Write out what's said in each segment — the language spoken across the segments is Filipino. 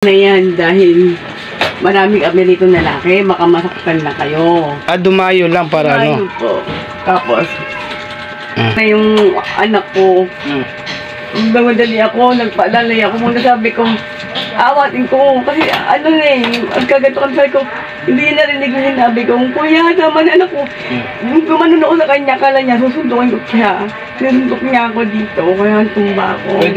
na yan dahil maraming Amerito na laki, makamasaktan na kayo. Dumayo lang para Dumayo po. Tapos, na yung anak ko, nagmadali ako, nagpaalalay ako, muna sabi ko, awatin ko, kasi ano na eh, ang kagato kan sabi ko, hindi narinig yung sinabi ko, kuya, tama na anak ko. Nung gumanon ako sa kanya, kala niya, susundukin ko siya. Sinusundok niya ako dito, kaya tumba ako.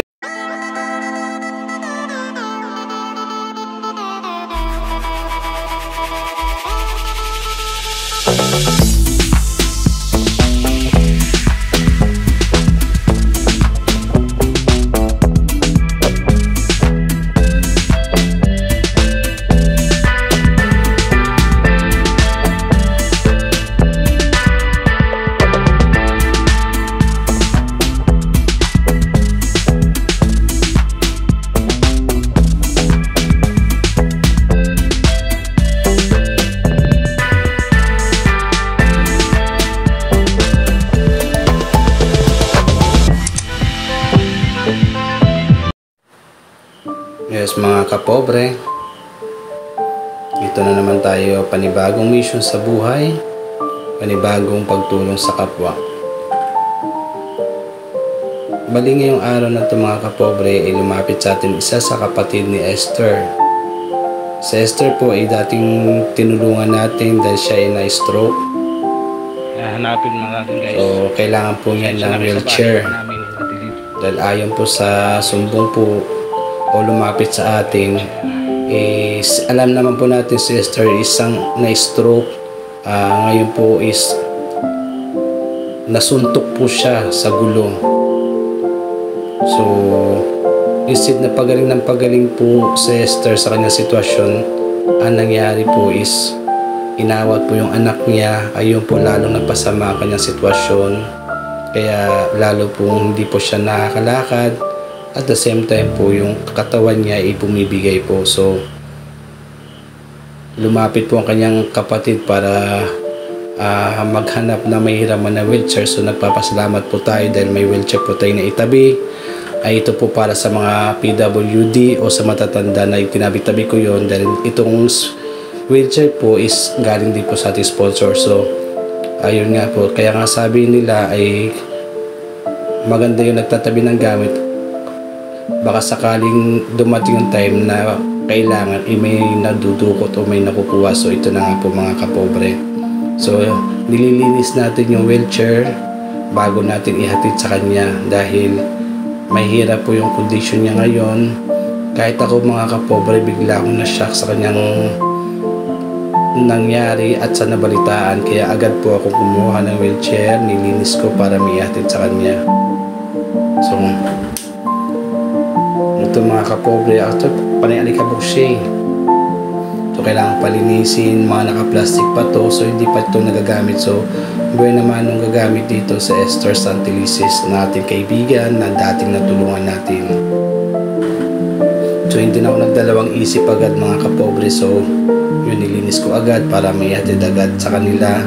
Yes, mga kapobre, ito na naman tayo, panibagong mission sa buhay, panibagong pagtulong sa kapwa. Bali ngayong araw na ito mga kapobre ay lumapit sa atin isa sa kapatid ni Esther. Si Esther po ay dating tinulungan natin dahil siya ay na-stroke. Hanapin mga natin guys. So kailangan po niya ng wheelchair. Dahil ayon po sa sumbong po o lumapit sa atin, is alam naman po natin si Esther isang na-stroke. Ngayon po is nasuntok po siya sa gulong. So instead na pagaling ng pagaling po si Esther sa kanyang sitwasyon, ang nangyari po is inawat po yung anak niya, ayun po lalong napasama ang kanyang sitwasyon, kaya lalo po hindi po siya nakakalakad. At the same time po, yung katawan niya ay bumibigay po. So, lumapit po ang kanyang kapatid para maghanap na may hiraman na wheelchair. So, nagpapasalamat po tayo dahil may wheelchair po tayo na itabi. Ay ito po para sa mga PWD o sa matatanda na itinabi-tabi ko yon, dahil itong wheelchair po is galing din po sa ating sponsor. So, ayun nga po. Kaya nga sabi nila ay maganda yung nagtatabi ng gamit. Baka sakaling dumating yung time na kailangan may nadudukot o may nakukuha. So ito na nga po mga kapobre. So nililinis natin yung wheelchair bago natin ihatid sa kanya dahil mahirap po yung condition niya ngayon. Kahit ako mga kapobre, bigla akong na-shock sa kanyang nangyari at sa nabalitaan, kaya agad po ako kumuha ng wheelchair, nilinis ko para may ihatid sa kanya. So ito mga kapobre, ito panay alikabok siya. So kailangan palinisin, mga naka-plastic pa to, so hindi pa ito nagagamit. So buhay naman nung gagamit dito sa Esther Santelices na ating kaibigan na dating natulungan natin. So hindi na ako nagdalawang isip agad mga kapobre. So yun, nilinis ko agad para may hatid agad sa kanila.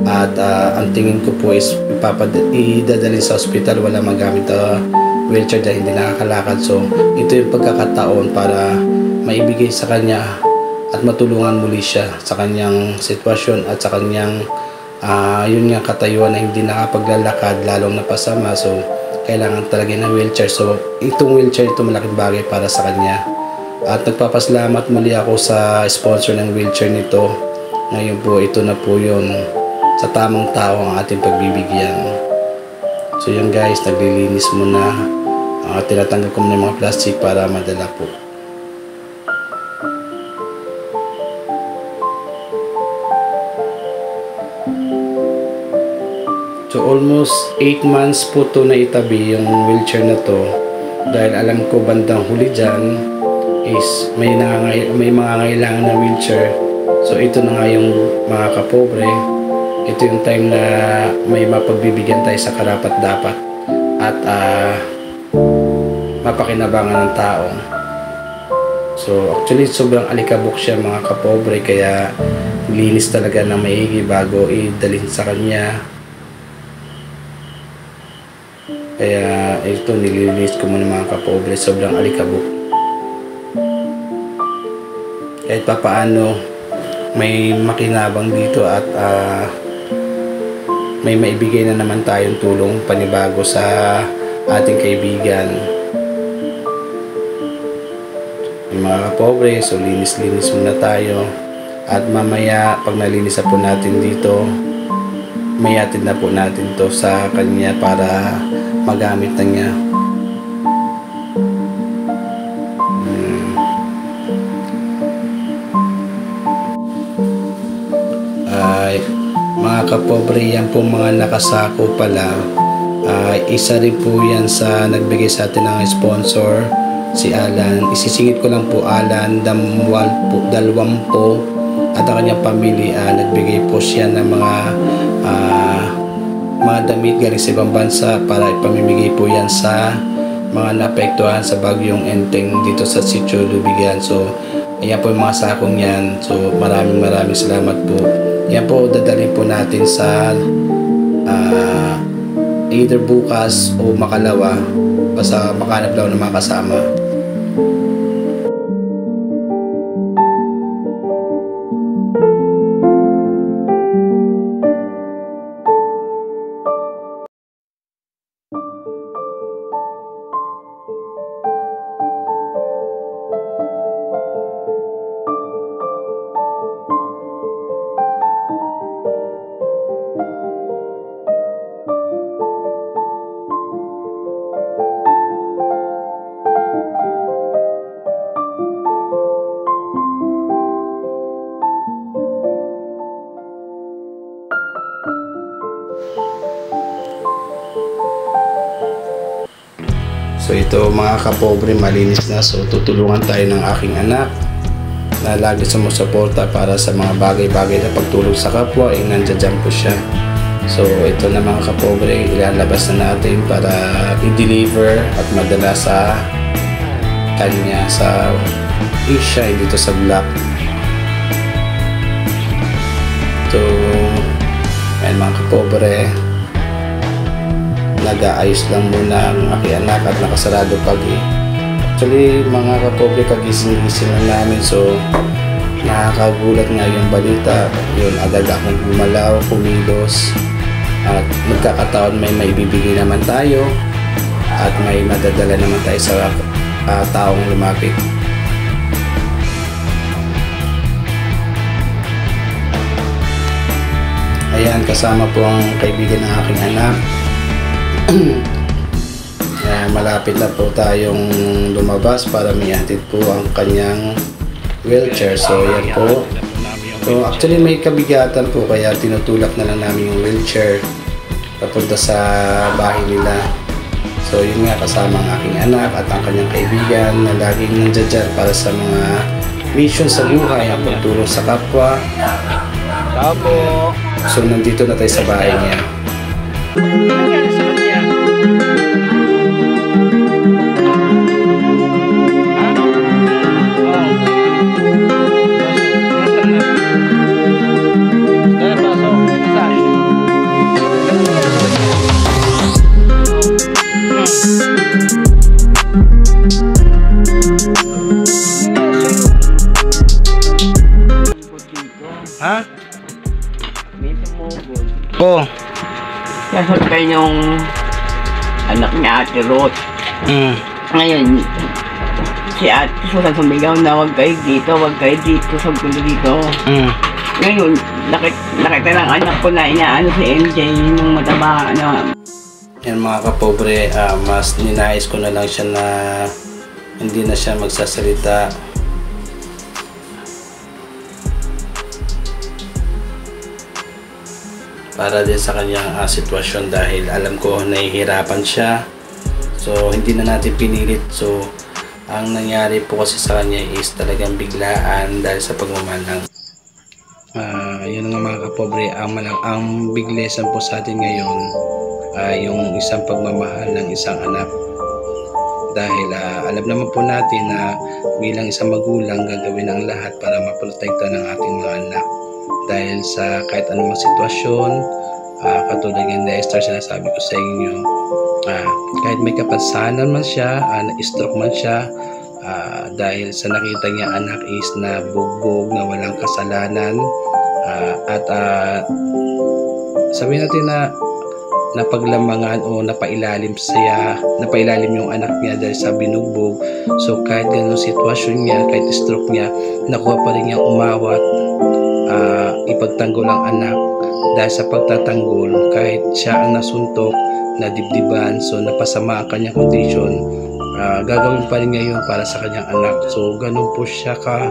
At ang tingin ko po is idadalhin sa ospital, wala magamit wheelchair dahil hindi nakakalakad. So ito yung pagkakataon para maibigay sa kanya at matulungan muli siya sa kanyang sitwasyon at sa kanyang yun nga, katayuan na hindi nakapaglalakad, lalong napasama. So kailangan talaga ng wheelchair. So itong wheelchair, ito malaking bagay para sa kanya. At nagpapasalamat muli ako sa sponsor ng wheelchair nito. Ngayon po, ito na po yun, sa tamang tao ang ating pagbibigyan. So yun guys, naglilinis muna. Tinatanggal ko muna yung mga plastic para madala po. So almost 8 months po to na itabi yung wheelchair na to. Dahil alam ko bandang huli dyan is may mga kailangan na wheelchair. So ito na nga yung mga kapobre. Ito yung time na may mapagbibigyan tayo sa karapat dapat at mapakinabangan ng tao. So actually sobrang alikabok siya mga kapobre, kaya linis talaga ng maigi bago idalhin sa kanya. Kaya ito, nililinis ko muna mga kapobre, sobrang alikabok. kahit papaano may makinabang dito at may maibigay na naman tayong tulong panibago sa ating kaibigan. Yung mga kapobre, so linis-linis muna tayo at mamaya pag nalinis na po natin dito, may atid na po natin to sa kanya para magamit na niya. Mga kapobre, yan po mga nakasako pala. Isa rin po yan sa nagbigay sa atin ng sponsor, si Alan. Isisingit ko lang po, Alan Dalwampo at ang kanyang pamilya. Nagbigay po siya ng mga damit galing sa ibang bansa para ipamimigay po yan sa mga naapektuhan sa bagyong Enteng dito sa Sitio Lubigan. So ayan po yung mga sakong yan. So maraming salamat po. Yan po, dadalhin po natin sa either bukas o makalawa, basta makanap daw ng mga kasama. So ito mga kapobre, malinis na. So tutulungan tayo ng aking anak na lagi sumusuporta para sa mga bagay-bagay na pagtulong sa kapwa, nandiyan po siya. So ito na mga kapobre, ilalabas na natin para i-deliver at madala sa kanya sa Asia, dito sa Black. So ayan mga kapobre, nag-aayos lang muna ang aking anak at nakasarado pagi. Actually mga kapobre, kagising-gising lang namin, so nakakagulat nga yung balita. Yun, agad akong gumalaw, kumilos, at magkakataon may maibibigay naman tayo at may madadala naman tayo sa taong lumapit. Ayan, kasama po ang kaibigan ng aking anak. Malapit na po tayong lumabas para may hatid po ang kanyang wheelchair. So yan po. So actually may kabigatan po, kaya tinutulak na lang namin yung wheelchair papunta sa bahay nila. So yun nga, kasama ang aking anak at ang kanyang kaibigan na laging nandiyan dyan para sa mga mission sa buhay, ang pagtulong sa kapwa. So nandito na tayo sa bahay niya. Ha? May tumugod. Oh. Sasakay yung anak ni Ate Ruth. Ngayon, si Ate Susan sumigaw na huwag kayo dito, sabi ko dito. Ngayon, nakita ng anak ko na inaano si MJ, yung mataba na. Yan mga kapobre, mas ninais ko na lang siya na hindi na siya magsasalita. Para din sa kanyang sitwasyon, dahil alam ko nahihirapan siya. So hindi na natin pinilit. So ang nangyari po kasi sa kanya is talagang biglaan dahil sa pagmamahal ng yun nga mga kapobre, ang biglesan po sa atin ngayon yung isang pagmamahal ng isang anak. Dahil alam naman po natin na bilang isang magulang, gagawin ang lahat para maprotekta ng ating mga anak. Dahil sa kahit anumang sitwasyon, katulad ng Esther, sinasabi ko sa inyo, kahit may kapansanan man siya, na-stroke man siya, dahil sa nakita niya anak is na bugbog na walang kasalanan, at sabihin natin na napaglamangan o napailalim yung anak niya dahil sa binugbog. So kahit ganun sitwasyon niya, kahit stroke niya, nakuha pa rin niya umawat, ipagtanggol ang anak. Dahil sa pagtatanggol, kahit siya ang nasuntok, nadibdiban, so napasama ang kanyang condition, gagawin pa rin niya yun para sa kanyang anak. So ganun po siya ka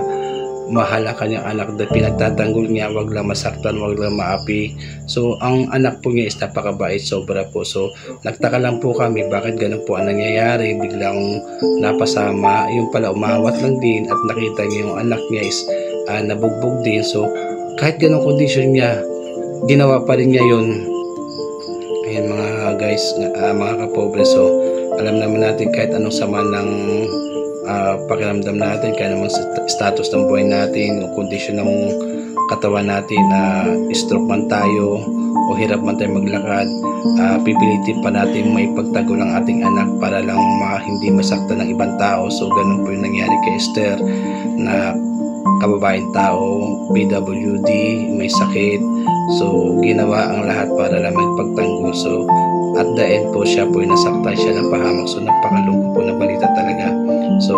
mahal ang kanyang anak dahil pinagtatanggol niya, wag lang masaktan, wag lang maapi. So ang anak po niya is napakabait, sobra po. So nagtaka lang po kami bakit ganun po ang nangyayari, biglang napasama, yung pala umawat lang din at nakita niya yung anak niya is nabugbog din. So kahit ganun condition niya, ginawa pa rin niya yun. Ayan mga guys, mga kapobre, so alam naman natin kahit anong sama ng pakiramdam natin, kaya naman status ng buhay natin o kondisyon ng katawan natin, stroke man tayo o hirap man tayo maglakad, pipilitin pa natin may pagtanggol ang ating anak para lang hindi masaktan ng ibang tao. So ganun po yung nangyari kay Esther, na kababaeng tao, PWD, may sakit, so ginawa ang lahat para lang magpagtanggol. So at the end po siya po yung nasaktan, siya napahamak. So napakalungkot po na balita talaga. So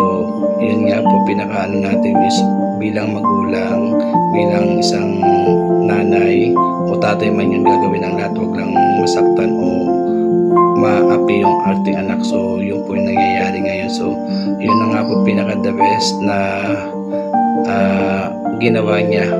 yun nga po, pinakaano natin is bilang magulang, bilang isang nanay o tatay man, yung gagawin ang lahat, wag lang masaktan o maapi yung ating anak. So yun po yung nangyayari ngayon. So yun na nga po pinaka the best na ginawa niya.